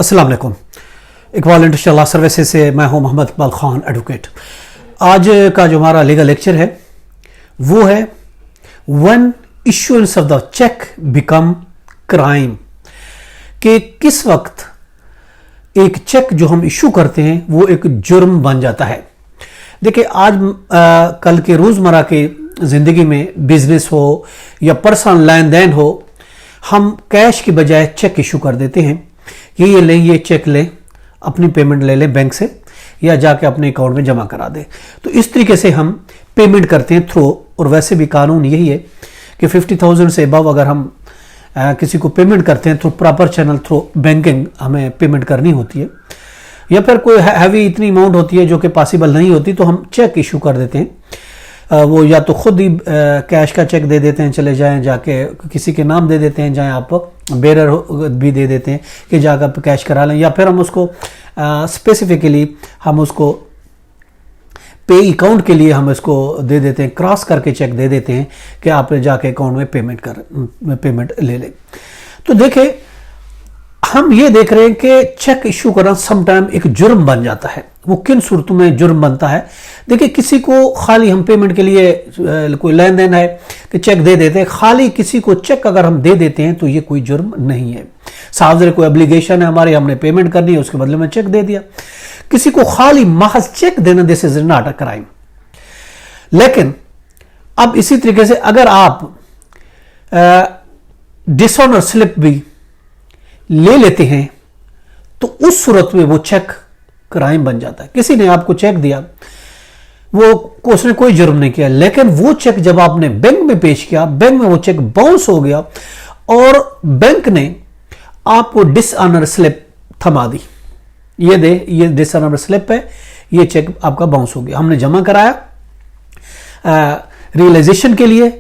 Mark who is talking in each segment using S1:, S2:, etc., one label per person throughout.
S1: अस्सलाम वालेकुम। Iqbal international services से मैं हूं मोहम्मद इकबाल खान एडवोकेट। आज का जो हमारा लीगल लेक्चर है वो है when issuance of the cheque become crime, कि किस वक्त एक चेक जो हम इशू करते हैं वो एक जुर्म बन जाता है। देखिए आज कल के रोज़मर्रा के ज़िंदगी में बिजनेस हो या पर्सनल लेन देन हो, हम कैश की बजाय चेक इशू कर देते हैं कि ये लें, ये चेक लें, अपनी पेमेंट ले लें बैंक से या जाके अपने अकाउंट में जमा करा दें। तो इस तरीके से हम पेमेंट करते हैं थ्रू, और वैसे भी कानून यही है कि 50,000 से अबव अगर हम किसी को पेमेंट करते हैं through proper channel through banking हमें पेमेंट करनी होती है, या फिर कोई हैवी इतनी अमाउंट होती है जो कि पॉसिबल नहीं होती, तो हम चेक इशू कर देते हैं। वो या तो खुद ही कैश का चेक दे देते हैं, चले जाएं जाके किसी के नाम दे देते हैं, जहाँ आप बेरर भी दे देते हैं कि जाकर आप कैश करा लें, या फिर हम उसको स्पेसिफिकली हम उसको पे अकाउंट के लिए हम इसको दे देते हैं, क्रॉस करके चेक दे देते हैं कि आप जाके अकाउंट में पेमेंट ले लें। तो देखें, हम ये देख रहे हैं कि चेक इशू करना समटाइम एक जुर्म बन जाता है। वो किन सूरतों में जुर्म बनता है? देखिए, किसी को खाली हम पेमेंट के लिए कोई लेन देन है कि चेक दे देते हैं, खाली किसी को चेक अगर हम दे देते हैं तो ये कोई जुर्म नहीं है। सावधान, कोई एब्लिगेशन है हमारी, हमने पेमेंट करनी है, उसके बदले में चेक दे दिया। किसी को खाली महज चेक देना, this is not a crime. लेकिन अब इसी तरीके से अगर आप डिसऑनर स्लिप भी ले लेते हैं तो उस सूरत में वो चेक क्राइम बन जाता है। किसी ने आपको चेक दिया, उसने कोई जुर्म नहीं किया, लेकिन वो चेक जब आपने बैंक में पेश किया, बैंक में वो चेक बाउंस हो गया और बैंक ने आपको डिसऑनर स्लिप थमा दी, ये डिसऑनर स्लिप है, ये चेक आपका बाउंस हो गया। हमने जमा कराया रियलाइजेशन के लिए,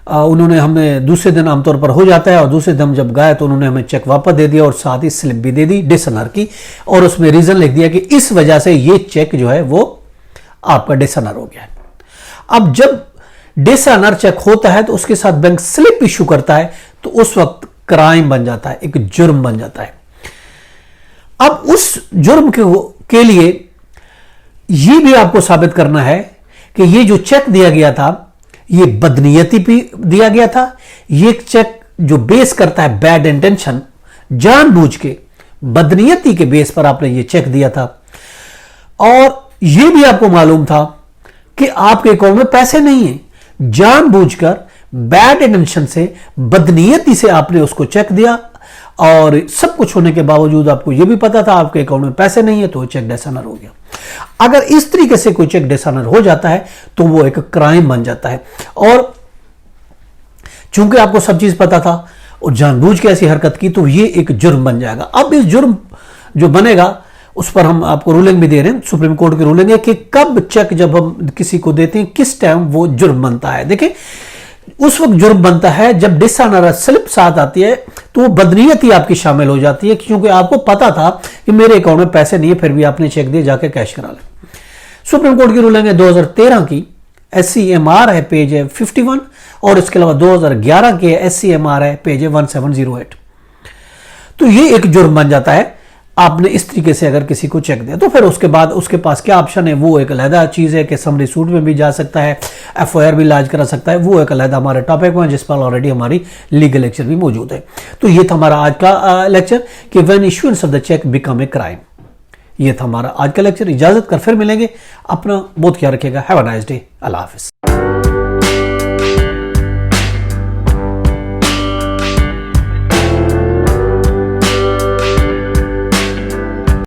S1: उन्होंने हमें दूसरे दिन आमतौर पर हो जाता है, और दूसरे दिन जब गए तो उन्होंने हमें चेक वापस दे दिया और साथ ही स्लिप भी दे दी डिसऑनर की, और उसमें रीजन लिख दिया कि इस वजह से ये चेक जो है वो आपका डिसऑनर हो गया है। अब जब डिसऑनर चेक होता है तो उसके साथ बैंक स्लिप इशू करता है, तो उस वक्त क्राइम बन जाता है, एक जुर्म बन जाता है। अब उस जुर्म के लिए ये भी आपको साबित करना है कि ये जो चेक दिया गया था ये बदनीयती भी दिया गया था। ये चेक जो बेस करता है बैड इंटेंशन, जानबूझ के बदनीयती के बेस पर आपने ये चेक दिया था, और ये भी आपको मालूम था कि आपके अकाउंट में पैसे नहीं है, जानबूझकर बैड इंटेंशन से बदनीयती से आपने उसको चेक दिया, और सब कुछ होने के बावजूद आपको यह भी पता था आपके अकाउंट में पैसे नहीं है, तो चेक डिसऑनर हो गया। अगर इस तरीके से कोई चेक डिसऑनर हो जाता है तो वो एक क्राइम बन जाता है, और चूंकि आपको सब चीज पता था और जानबूझ के ऐसी हरकत की, तो ये एक जुर्म बन जाएगा। अब इस जुर्म जो बनेगा उस पर हम आपको रूलिंग भी दे रहे हैं, सुप्रीम कोर्ट की रूलिंग है कि कब चेक जब हम किसी को देते हैं किस टाइम वो जुर्म बनता है। देखिए, उस वक्त जुर्म बनता है जब डिसऑनर स्लिप साथ आती है, तो वो बदनीयती आपकी शामिल हो जाती है, क्योंकि आपको पता था कि मेरे अकाउंट में पैसे नहीं है, फिर भी आपने चेक दिए, जाके कैश करा लें। सुप्रीम कोर्ट की रूलिंग है 2013 की, SCMR है पेज 51, और इसके अलावा 2011 के SCMR है पेज 1708। तो ये एक जुर्म बन जाता है आपने इस तरीके से अगर किसी को चेक दिया। तो फिर उसके बाद उसके पास क्या ऑप्शन है, वो एक अलहदा चीज है कि समरी सूट में भी जा सकता है, FIR भी लॉन्च करा सकता है, वो एक अलहदा हमारे टॉपिक में, जिस पर ऑलरेडी हमारी लीगल लेक्चर भी मौजूद है। तो ये था हमारा आज का लेक्चर कि when issuance of the cheque become a crime. ये था हमारा आज का लेक्चर। इजाजत कर फिर मिलेंगे, अपना बहुत ख्याल रखिएगा। Have a nice day. Allah Hafiz.